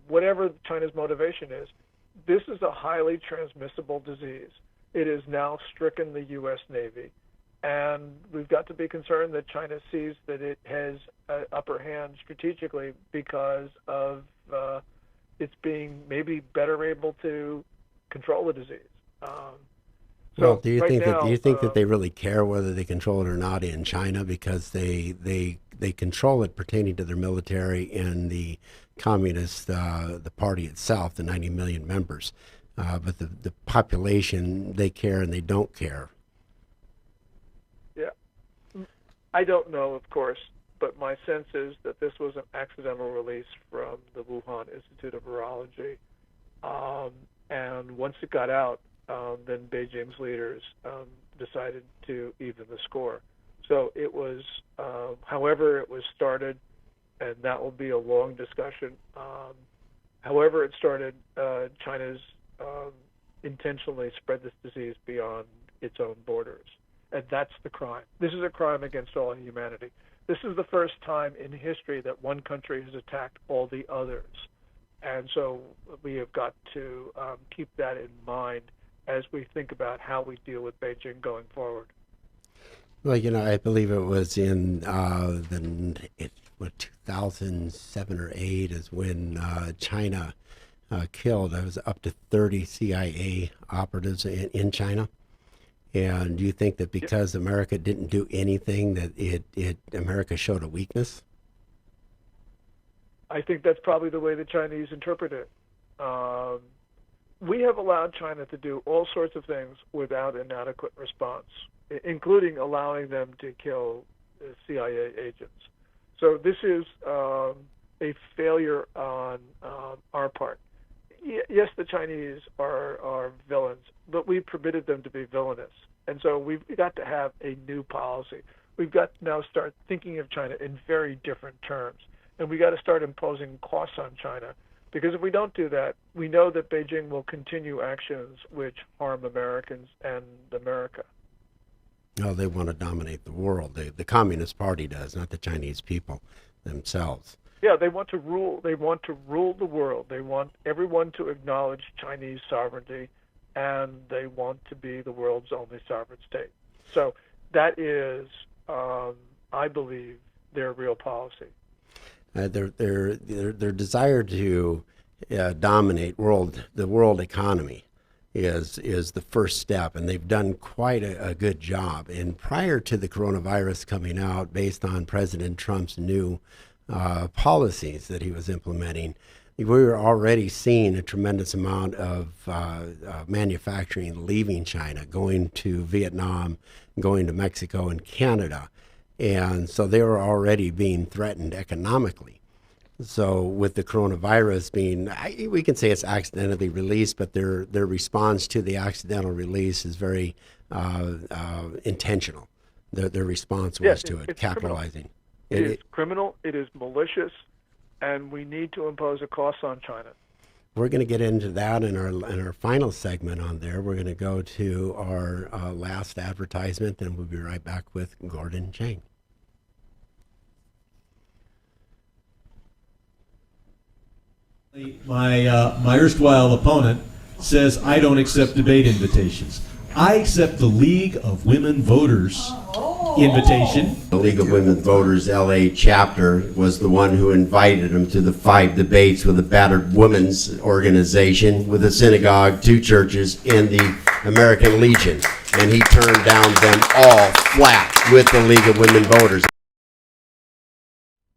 whatever China's motivation is, this is a highly transmissible disease. It has now stricken the U.S. Navy. And we've got to be concerned that China sees that it has an upper hand strategically because of its being maybe better able to control the disease. Well, do you think that they really care whether they control it or not in China because they they control it pertaining to their military and the communist, the party itself, the 90 million members. But the population, they care and they don't care. Yeah. I don't know, of course, but my sense is that this was an accidental release from the Wuhan Institute of Virology. And once it got out, then Beijing's leaders decided to even the score. So it was, however it was started, and that will be a long discussion. However it started, China's intentionally spread this disease beyond its own borders. And that's the crime. This is a crime against all humanity. This is the first time in history that one country has attacked all the others. And so we have got to keep that in mind as we think about how we deal with Beijing going forward. Well, I believe it was in 2007 or 8 is when China killed, it was up to 30 CIA operatives in China. And do you think that because America didn't do anything that America showed a weakness? I think that's probably the way the Chinese interpret it. We have allowed China to do all sorts of things without an adequate response, including allowing them to kill CIA agents. So this is a failure on our part. Yes, the Chinese are villains, but we've permitted them to be villainous. And so we've got to have a new policy. We've got to now start thinking of China in very different terms. And we got to start imposing costs on China. Because if we don't do that, we know that Beijing will continue actions which harm Americans and America. No, they want to dominate the world. The Communist Party does, not the Chinese people themselves. Yeah, they want to rule. They want to rule the world. They want everyone to acknowledge Chinese sovereignty, and they want to be the world's only sovereign state. So that is, I believe, their real policy. Their desire to dominate the world economy is the first step, and they've done quite a good job. And prior to the coronavirus coming out, based on President Trump's new policies that he was implementing, we were already seeing a tremendous amount of manufacturing leaving China, going to Vietnam, going to Mexico and Canada. And so they were already being threatened economically. So with the coronavirus being, we can say it's accidentally released, but their response to the accidental release is very intentional. Their response was to it, capitalizing. It is criminal, it is malicious, and we need to impose a cost on China. We're going to get into that in our final segment on there. We're going to go to our last advertisement, then we'll be right back with Gordon Chang. My erstwhile opponent says I don't accept debate invitations. I accept the League of Women Voters invitation. The League of Women Voters LA chapter was the one who invited him to the 5 debates with the battered women's organization, with a synagogue, 2 churches, and the American Legion. And he turned down them all flat with the League of Women Voters.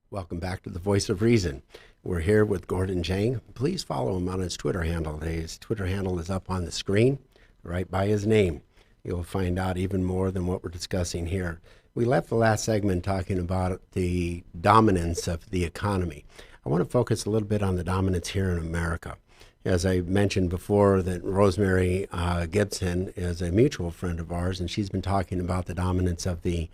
Welcome back to the Voice of Reason. We're here with Gordon Chang. Please follow him on his Twitter handle. His Twitter handle is up on the screen, right by his name. You'll find out even more than what we're discussing here. We left the last segment talking about the dominance of the economy. I want to focus a little bit on the dominance here in America. As I mentioned before, that Rosemary Gibson is a mutual friend of ours, and she's been talking about the dominance of the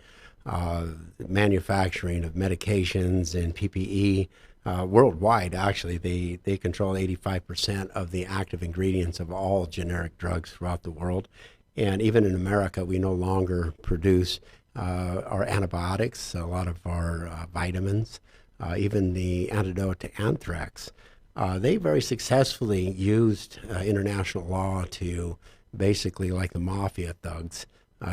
manufacturing of medications and PPE worldwide. Actually, they control 85% of the active ingredients of all generic drugs throughout the world. And even in America, we no longer produce our antibiotics, a lot of our vitamins, even the antidote to anthrax. They very successfully used international law to basically, like the mafia thugs,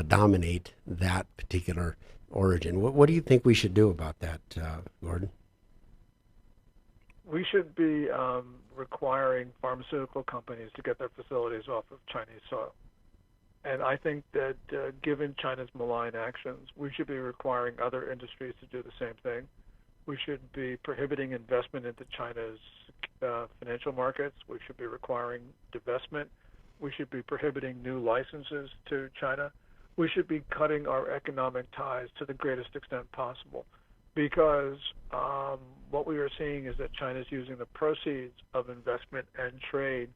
dominate that particular origin. What do you think we should do about that, Gordon? We should be requiring pharmaceutical companies to get their facilities off of Chinese soil. And I think that given China's malign actions, we should be requiring other industries to do the same thing. We should be prohibiting investment into China's financial markets. We should be requiring divestment. We should be prohibiting new licenses to China. We should be cutting our economic ties to the greatest extent possible, because what we are seeing is that China is using the proceeds of investment and trade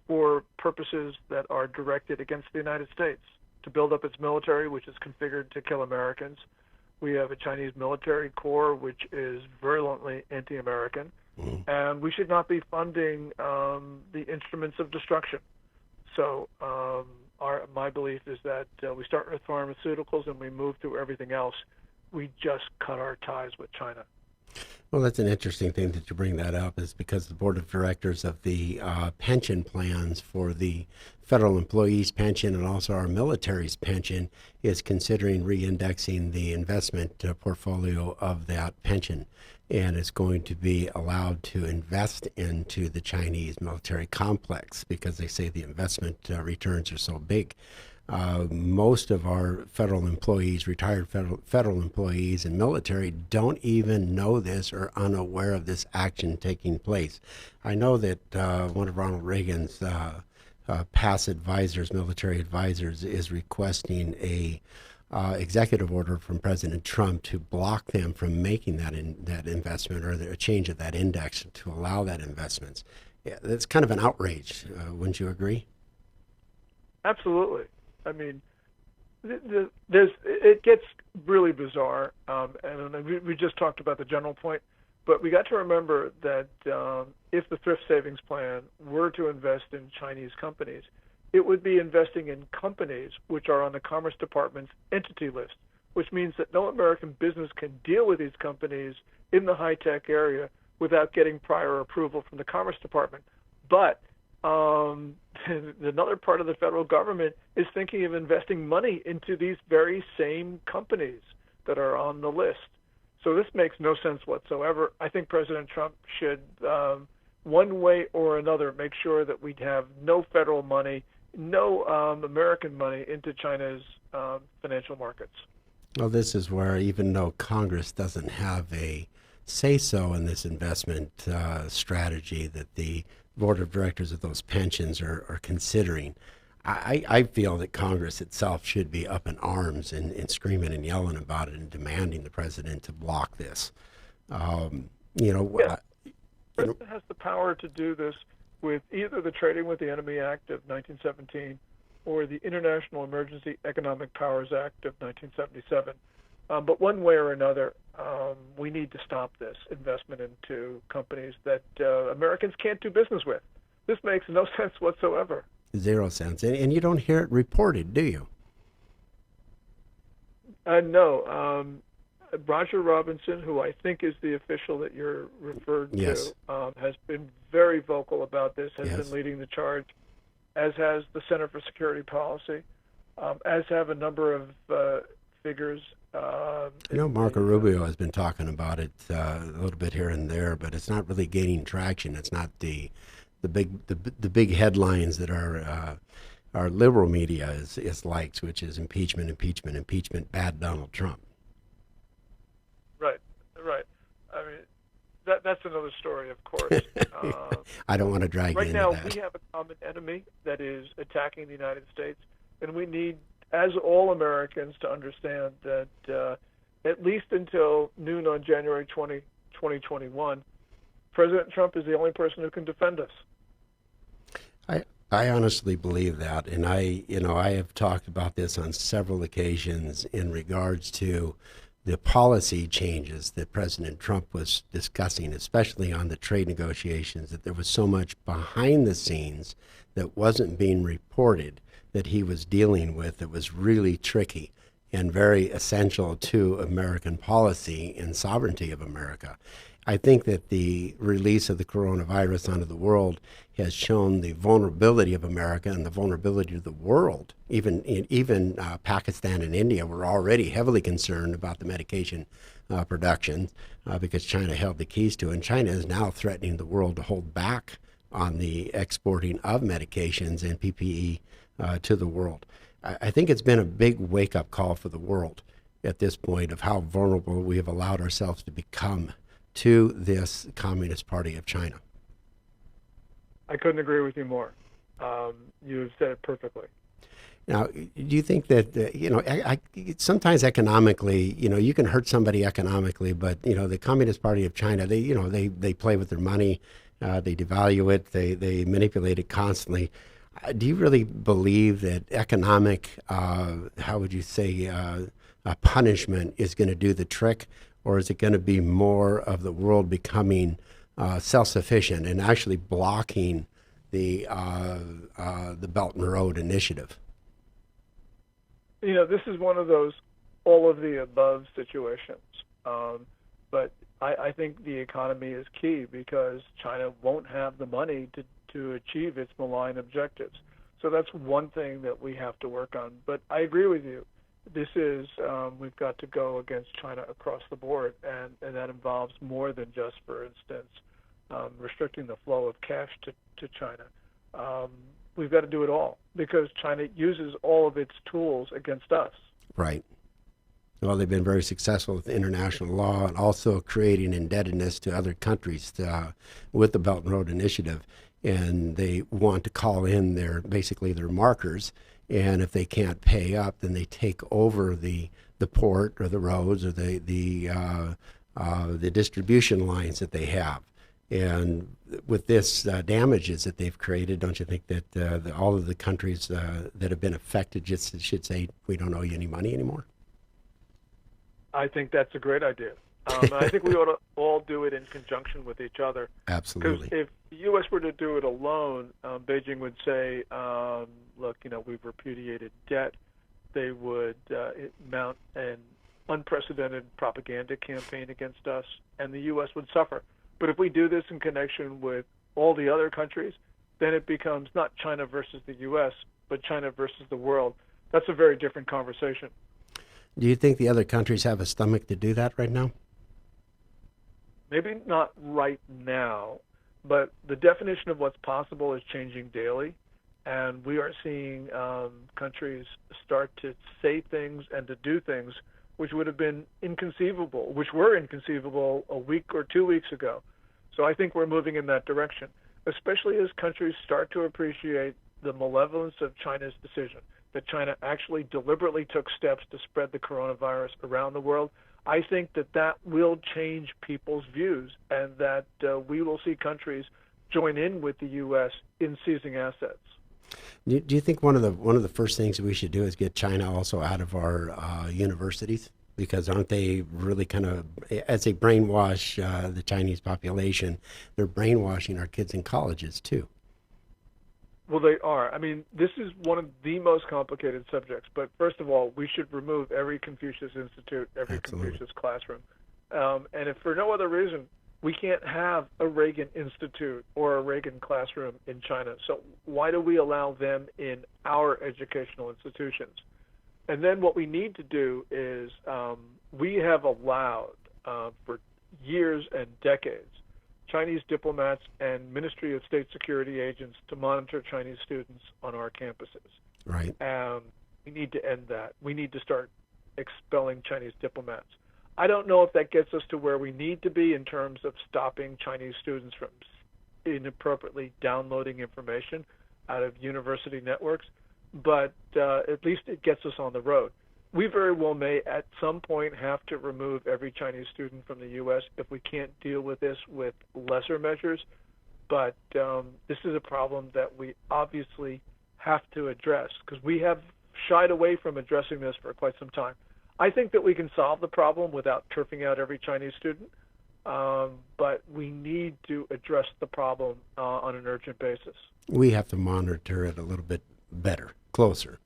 for purposes that are directed against the United States, to build up its military, which is configured to kill Americans. We have a Chinese military core which is virulently anti-American, and we should not be funding the instruments of destruction. So my belief is that we start with pharmaceuticals and we move through everything else. We just cut our ties with China. Well, that's an interesting thing that you bring that up, is because the board of directors of the pension plans for the federal employees' pension and also our military's pension is considering re-indexing the investment portfolio of that pension, and it's going to be allowed to invest into the Chinese military complex because they say the investment returns are so big. Most of our federal employees, retired federal employees and military, don't even know this or unaware of this action taking place. I know that one of Ronald Reagan's past advisors, military advisors, is requesting a executive order from President Trump to block them from making that investment or a change of that index to allow that investments. Yeah, that's kind of an outrage. Wouldn't you agree? Absolutely. I mean, it gets really bizarre, and we just talked about the general point, but we got to remember that if the thrift savings plan were to invest in Chinese companies, it would be investing in companies which are on the Commerce Department's entity list, which means that no American business can deal with these companies in the high-tech without getting prior approval from the Commerce Department. But another part of the federal government is thinking of investing money into these very same companies that are on the list. So this makes no sense whatsoever. I think President Trump should, one way or another, make sure that we have no federal money, no American money into China's financial markets. Well, this is where, even though Congress doesn't have a say-so in this investment strategy that the board of directors of those pensions are considering, I feel that Congress itself should be up in arms and screaming and yelling about it and demanding the president to block this. The president has the power to do this with either the Trading with the Enemy Act of 1917 or the International Emergency Economic Powers Act of 1977. But one way or another, we need to stop this investment into companies that Americans can't do business with. This makes no sense whatsoever. Zero sense. And you don't hear it reported, do you? No. Roger Robinson, who I think is the official that you're referred Yes. to, has been very vocal about this, has Yes. been leading the charge, as has the Center for Security Policy, as have a number of figures. I know Marco Rubio has been talking about it a little bit here and there, but it's not really gaining traction. It's not the big headlines that our liberal media is likes, which is impeachment, impeachment, impeachment, bad Donald Trump. Right. I mean, that's another story, of course. I don't want to drag you right into now, that. we have a common enemy that is attacking the United States, and we need, as all Americans, to understand that at least until noon on January 20, 2021, President Trump is the only person who can defend us. I honestly believe that, and I have talked about this on several occasions in regards to the policy changes that President Trump was discussing, especially on the trade negotiations, that there was so much behind the scenes that wasn't being reported that he was dealing with that was really tricky and very essential to American policy and sovereignty of America. I think that the release of the coronavirus onto the world has shown the vulnerability of America and the vulnerability of the world. Even Pakistan and India were already heavily concerned about the medication production because China held the keys to it. And China is now threatening the world to hold back on the exporting of medications and PPE to the world. I think it's been a big wake-up call for the world at this point of how vulnerable we have allowed ourselves to become to this Communist Party of China. I couldn't agree with you more. You've said it perfectly. Now, do you think that, sometimes economically, you can hurt somebody economically, but, the Communist Party of China, they play with their money, they devalue it, they manipulate it constantly. Do you really believe that economic, punishment is going to do the trick, or is it going to be more of the world becoming self-sufficient and actually blocking the Belt and Road Initiative? This is one of those all of the above situations. But I think the economy is key because China won't have the money to achieve its malign objectives. So that's one thing that we have to work on. But I agree with you. This is, we've got to go against China across the board, and that involves more than just, for instance, restricting the flow of cash to China. We've got to do it all because China uses all of its tools against us. Right. Well, they've been very successful with international law and also creating indebtedness to other countries with the Belt and Road Initiative. And they want to call in their markers. And if they can't pay up, then they take over the port or the roads or the distribution lines that they have. And with this damages that they've created, don't you think that all of the countries that have been affected just should say, we don't owe you any money anymore? I think that's a great idea. I think we ought to all do it in conjunction with each other. Absolutely. Because if the U.S. were to do it alone, Beijing would say, look, we've repudiated debt. They would mount an unprecedented propaganda campaign against us, and the U.S. would suffer. But if we do this in connection with all the other countries, then it becomes not China versus the U.S., but China versus the world. That's a very different conversation. Do you think the other countries have a stomach to do that right now? Maybe not right now, but the definition of what's possible is changing daily. And we are seeing countries start to say things and to do things which would have been inconceivable, which were inconceivable a week or 2 weeks ago. So I think we're moving in that direction, especially as countries start to appreciate the malevolence of China's decision, that China actually deliberately took steps to spread the coronavirus around the world. I think that will change people's views, and that we will see countries join in with the U.S. in seizing assets. Do you think one of the first things we should do is get China also out of our universities? Because aren't they really kind of, as they brainwash the Chinese population, they're brainwashing our kids in colleges too? Well, they are. I mean, this is one of the most complicated subjects. But first of all, we should remove every Confucius Institute, every Absolutely. Confucius classroom. And if for no other reason, we can't have a Reagan Institute or a Reagan classroom in China. So why do we allow them in our educational institutions? And then what we need to do is we have allowed for years and decades Chinese diplomats and Ministry of State Security agents to monitor Chinese students on our campuses. Right. We need to end that. We need to start expelling Chinese diplomats. I don't know if that gets us to where we need to be in terms of stopping Chinese students from inappropriately downloading information out of university networks, but at least it gets us on the road. We very well may at some point have to remove every Chinese student from the U.S. if we can't deal with this with lesser measures, but this is a problem that we obviously have to address because we have shied away from addressing this for quite some time. I think that we can solve the problem without turfing out every Chinese student, but we need to address the problem on an urgent basis. We have to monitor it a little bit better, closer.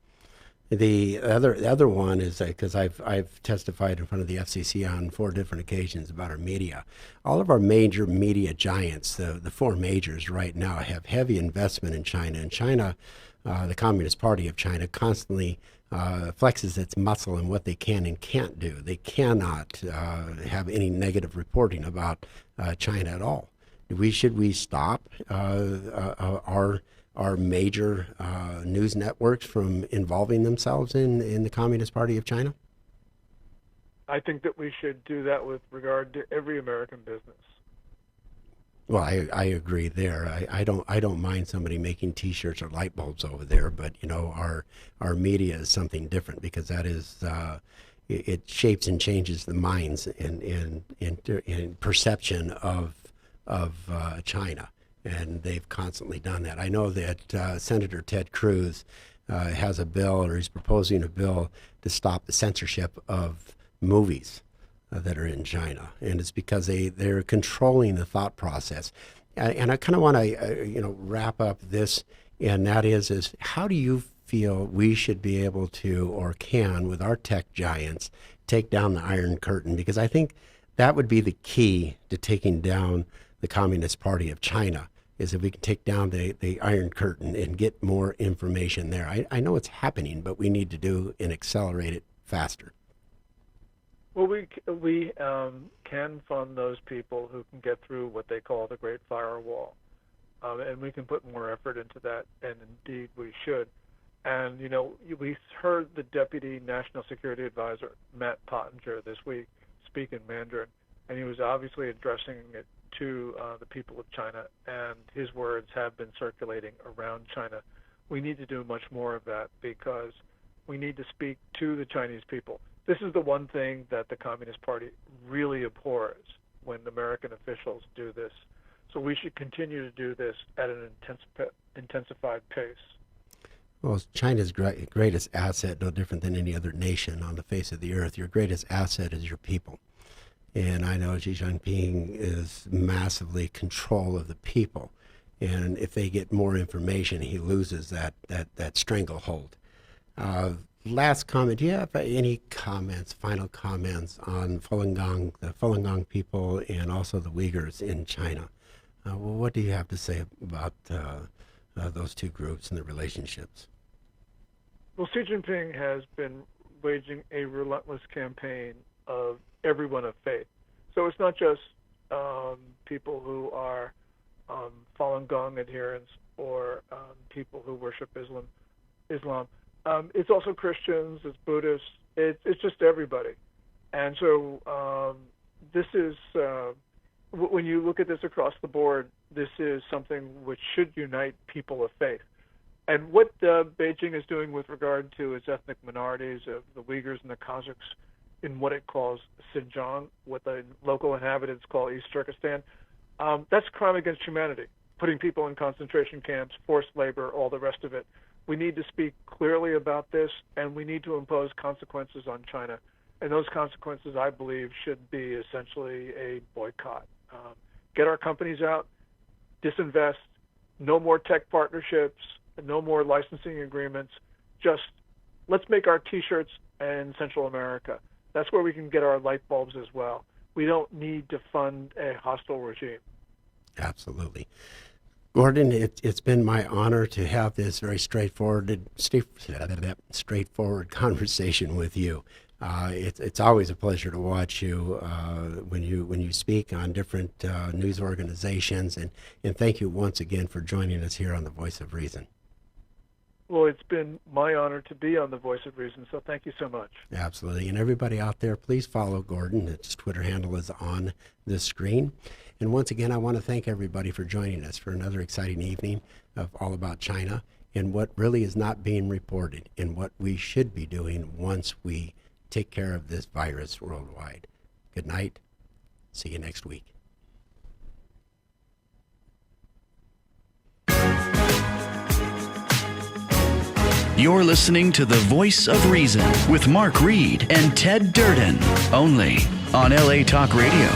The other one is because I've testified in front of the FCC on 4 different occasions about our media. All of our major media giants, the 4 majors right now, have heavy investment in China. And China, the Communist Party of China, constantly flexes its muscle in what they can and can't do. They cannot have any negative reporting about China at all. Should we stop our our major news networks from involving themselves in the Communist Party of China? I think that we should do that with regard to every American business. Well, I agree there. I don't mind somebody making T-shirts or light bulbs over there, but our media is something different, because that is it shapes and changes the minds and perception of China, and they've constantly done that. I know that Senator Ted Cruz has a bill, or he's proposing a bill to stop the censorship of movies that are in China, and it's because they're controlling the thought process. And I kind of want to wrap up this, and that is how do you feel we should be able to, or can, with our tech giants, take down the Iron Curtain? Because I think that would be the key to taking down the Communist Party of China, is if we can take down the Iron Curtain and get more information there. I know it's happening, but we need to do and accelerate it faster. Well, we can fund those people who can get through what they call the Great Firewall, and we can put more effort into that, and indeed we should. And we heard the Deputy National Security Advisor, Matt Pottinger, this week speak in Mandarin, and he was obviously addressing it to the people of China, and his words have been circulating around China. We need to do much more of that, because we need to speak to the Chinese people. This is the one thing that the Communist Party really abhors, when American officials do this. So we should continue to do this at an intensified pace. Well, China's greatest asset, no different than any other nation on the face of the earth. Your greatest asset is your people. And I know Xi Jinping is massively control of the people. And if they get more information, he loses that stranglehold. Last comment, do you have any comments, final comments on the Falun Gong people and also the Uyghurs in China? What do you have to say about those two groups and the relationships? Well, Xi Jinping has been waging a relentless campaign of everyone of faith. So it's not just people who are Falun Gong adherents or people who worship Islam. It's also Christians, it's Buddhists, it's just everybody. And so this is, when you look at this across the board, this is something which should unite people of faith. And what Beijing is doing with regard to its ethnic minorities, of the Uyghurs and the Kazakhs, in what it calls Xinjiang, what the local inhabitants call East Turkestan, that's a crime against humanity, putting people in concentration camps, forced labor, all the rest of it. We need to speak clearly about this, and we need to impose consequences on China. And those consequences, I believe, should be essentially a boycott. Get our companies out, disinvest, no more tech partnerships, no more licensing agreements. Just let's make our T-shirts in Central America. That's where we can get our light bulbs as well. We don't need to fund a hostile regime. Absolutely. Gordon, it's been my honor to have this very straightforward conversation with you. It's always a pleasure to watch you when you speak on different news organizations, and thank you once again for joining us here on The Voice of Reason. Well, it's been my honor to be on The Voice of Reason, so thank you so much. Absolutely. And everybody out there, please follow Gordon. His Twitter handle is on the screen. And once again, I want to thank everybody for joining us for another exciting evening of All About China and what really is not being reported and what we should be doing once we take care of this virus worldwide. Good night. See you next week. You're listening to The Voice of Reason with Mark Reed and Ted Durden, only on LA Talk Radio.